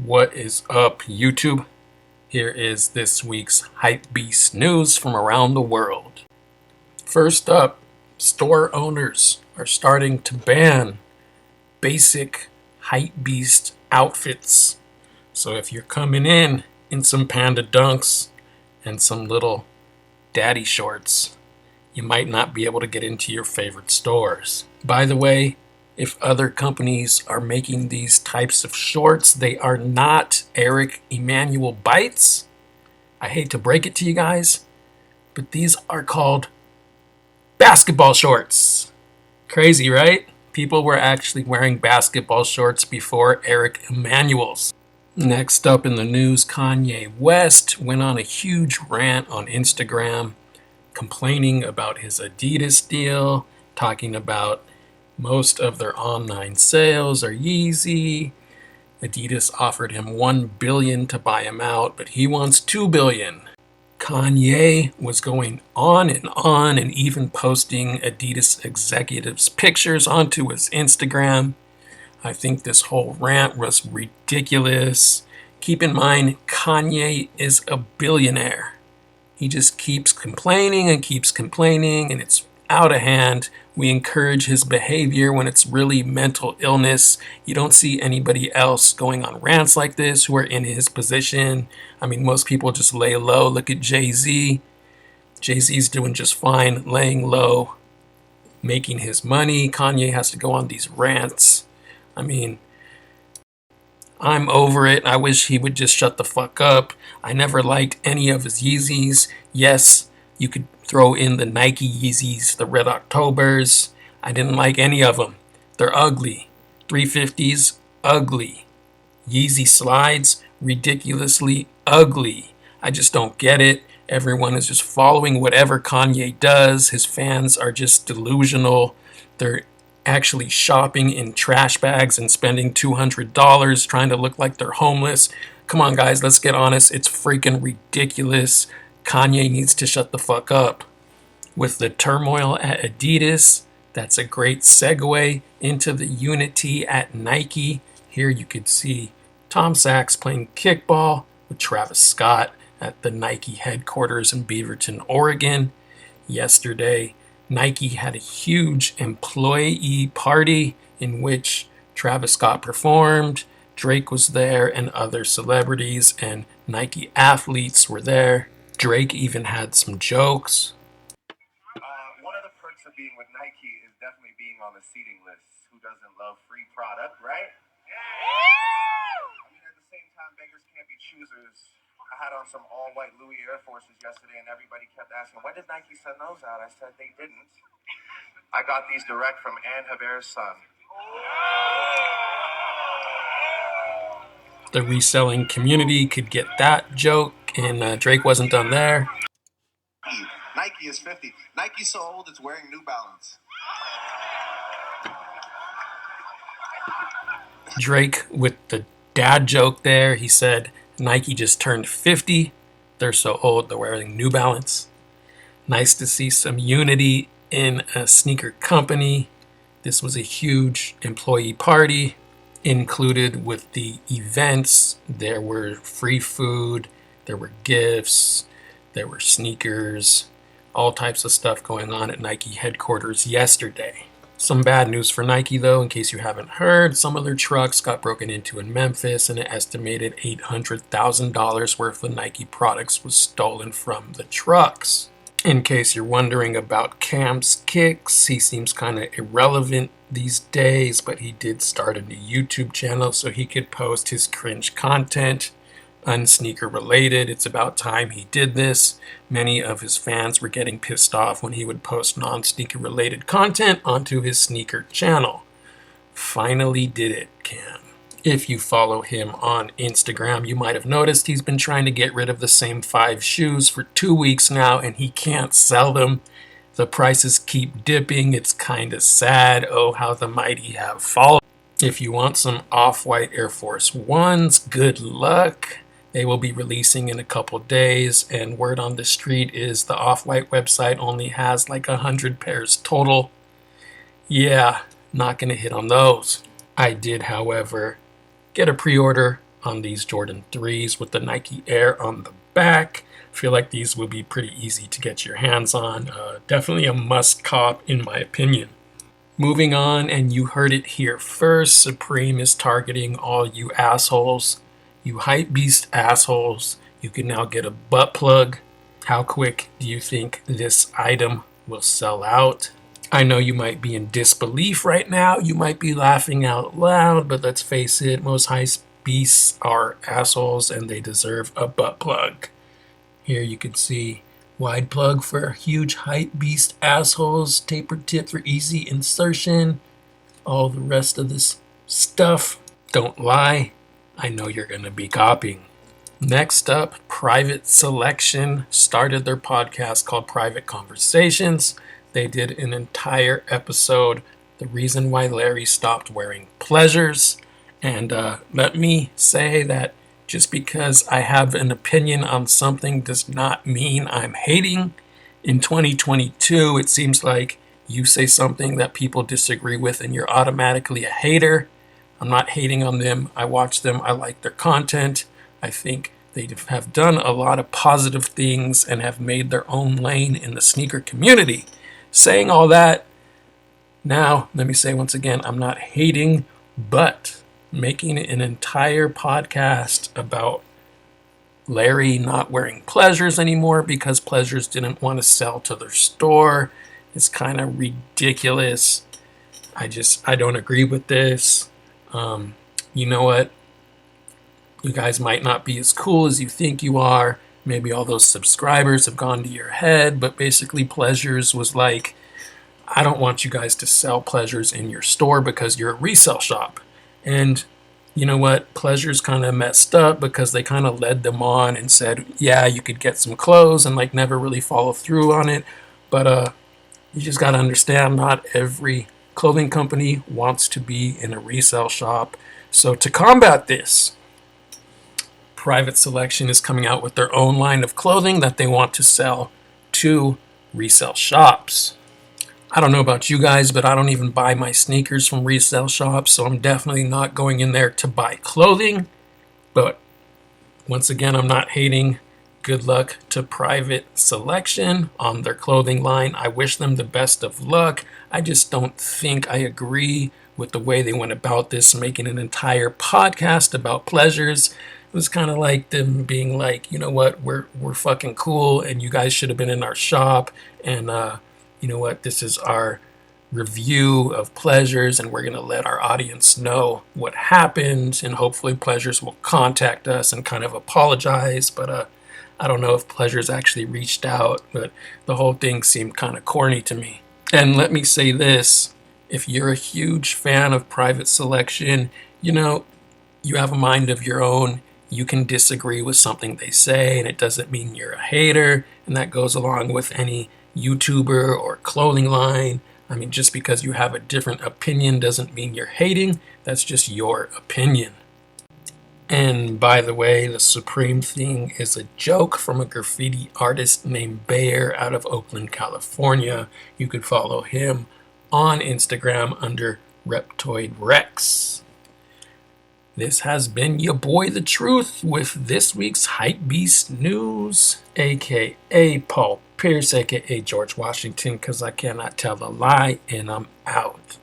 What is up, YouTube? Here is this week's hypebeast news from around the world. First up, store owners are starting to ban basic hypebeast outfits. So if you're coming in some panda dunks and some little daddy shorts, you might not be able to get into your favorite stores. By the way, if other companies are making these types of shorts, they are not Eric Emanuel bites. I hate to break it to you guys, but these are called basketball shorts. Crazy, right? People were actually wearing basketball shorts before Eric Emanuel's. Next up in the news, Kanye West went on a huge rant on Instagram, complaining about his Adidas deal, talking about most of their online sales are Yeezy. Adidas offered him $1 billion to buy him out, but he wants $2 billion. Kanye was going on and even posting Adidas executives' pictures onto his Instagram. I think this whole rant was ridiculous. Keep in mind, Kanye is a billionaire. He just keeps complaining, and it's out of hand. We encourage his behavior when it's really mental illness. You don't see anybody else going on rants like this who are in his position. I mean, most people just lay low. Look at Jay-Z. Jay-Z's doing just fine, laying low, making his money. Kanye has to go on these rants. I mean, I'm over it. I wish he would just shut the fuck up. I never liked any of his Yeezys. Yes, you could throw in the Nike Yeezys, the Red Octobers. I didn't like any of them. They're ugly. 350s, ugly. Yeezy slides, ridiculously ugly. I just don't get it. Everyone is just following whatever Kanye does. His fans are just delusional. They're actually shopping in trash bags and spending $200 trying to look like they're homeless. Come on, guys, let's get honest. It's freaking ridiculous. Kanye needs to shut the fuck up. With the turmoil at Adidas, that's a great segue into the unity at Nike. Here you could see Tom Sachs playing kickball with Travis Scott at the Nike headquarters in Beaverton, Oregon. Yesterday, Nike had a huge employee party in which Travis Scott performed, Drake was there, and other celebrities and Nike athletes were there. Drake even had some jokes. One of the perks of being with Nike is definitely being on the seating list. Who doesn't love free product, right? I mean, at the same time, beggars can't be choosers. I had on some all-white Louis Air Forces yesterday, and everybody kept asking, when did Nike send those out? I said they didn't. I got these direct from Ann Haber's son. The reselling community could get that joke, and Drake wasn't done there. Nike is 50. Nike's so old it's wearing New Balance. Drake with the dad joke there. He said Nike just turned 50. They're so old they're wearing New Balance. Nice to see some unity in a sneaker company. This was a huge employee party. Included with the events, there were free food, there were gifts, there were sneakers, all types of stuff going on at Nike headquarters yesterday. Some bad news for Nike though, in case you haven't heard, some of their trucks got broken into in Memphis and an estimated $800,000 worth of Nike products was stolen from the trucks. In case you're wondering about Cam's kicks, he seems kind of irrelevant these days, but he did start a new YouTube channel so he could post his cringe content, unsneaker related. It's about time he did this. Many of his fans were getting pissed off when he would post non-sneaker related content onto his sneaker channel. Finally did it, Cam. If you follow him on Instagram, you might have noticed he's been trying to get rid of the same 5 shoes for 2 weeks now, and he can't sell them. The prices keep dipping. It's kind of sad. Oh, how the mighty have fallen. If you want some off-white Air Force Ones, good luck. They will be releasing in a couple days, and word on the street is the Off-White website only has like 100 pairs total. Yeah, not gonna hit on those. I did, however, get a pre-order on these Jordan 3s with the Nike Air on the back. I feel like these will be pretty easy to get your hands on. Definitely a must cop in my opinion. Moving on, and you heard it here first, Supreme is targeting all you assholes, you hypebeast assholes. You can now get a butt plug. How quick do you think this item will sell out? I know you might be in disbelief right now. You might be laughing out loud, but let's face it, most hypebeasts are assholes and they deserve a butt plug. Here you can see wide plug for huge hypebeast assholes, tapered tip for easy insertion, all the rest of this stuff. Don't lie, I know you're going to be copying. Next up, Private Selection started their podcast called Private Conversations. They did an entire episode, The Reason Why Larry Stopped Wearing Pleasures. And let me say that just because I have an opinion on something does not mean I'm hating. In 2022, it seems like you say something that people disagree with and you're automatically a hater. I'm not hating on them. I watch them. I like their content. I think they have done a lot of positive things and have made their own lane in the sneaker community. Saying all that, now let me say once again, I'm not hating, but making an entire podcast about Larry not wearing Pleasures anymore because Pleasures didn't want to sell to their store is kind of ridiculous. I don't agree with this. You know what? You guys might not be as cool as you think you are. Maybe all those subscribers have gone to your head, but basically Pleasures was like, I don't want you guys to sell Pleasures in your store because you're a resale shop. And you know what? Pleasures kind of messed up because they kind of led them on and said, yeah, you could get some clothes and like never really follow through on it. But you just got to understand, not every clothing company wants to be in a resale shop. So to combat this, Private Selection is coming out with their own line of clothing that they want to sell to resale shops. I don't know about you guys, but I don't even buy my sneakers from resale shops, so I'm definitely not going in there to buy clothing. But once again, I'm not hating. Good luck to Private Selection on their clothing line. I wish them the best of luck. I just don't think I agree with the way they went about this, making an entire podcast about Pleasures. It was kind of like them being like, you know what, we're fucking cool, and you guys should have been in our shop, and you know what, this is our review of Pleasures, and we're going to let our audience know what happened, and hopefully Pleasures will contact us and kind of apologize. But I don't know if Pleasures actually reached out, but the whole thing seemed kind of corny to me. And let me say this, if you're a huge fan of Private Selection, you know, you have a mind of your own. You can disagree with something they say, and it doesn't mean you're a hater, and that goes along with any YouTuber or clothing line. I mean, just because you have a different opinion doesn't mean you're hating. That's just your opinion. And by the way, the Supreme thing is a joke from a graffiti artist named Bayer out of Oakland, California. You could follow him on Instagram under Reptoid Rex. This has been your boy The Truth with this week's Hypebeast News, aka Paul Pierce, aka George Washington, because I cannot tell a lie, and I'm out.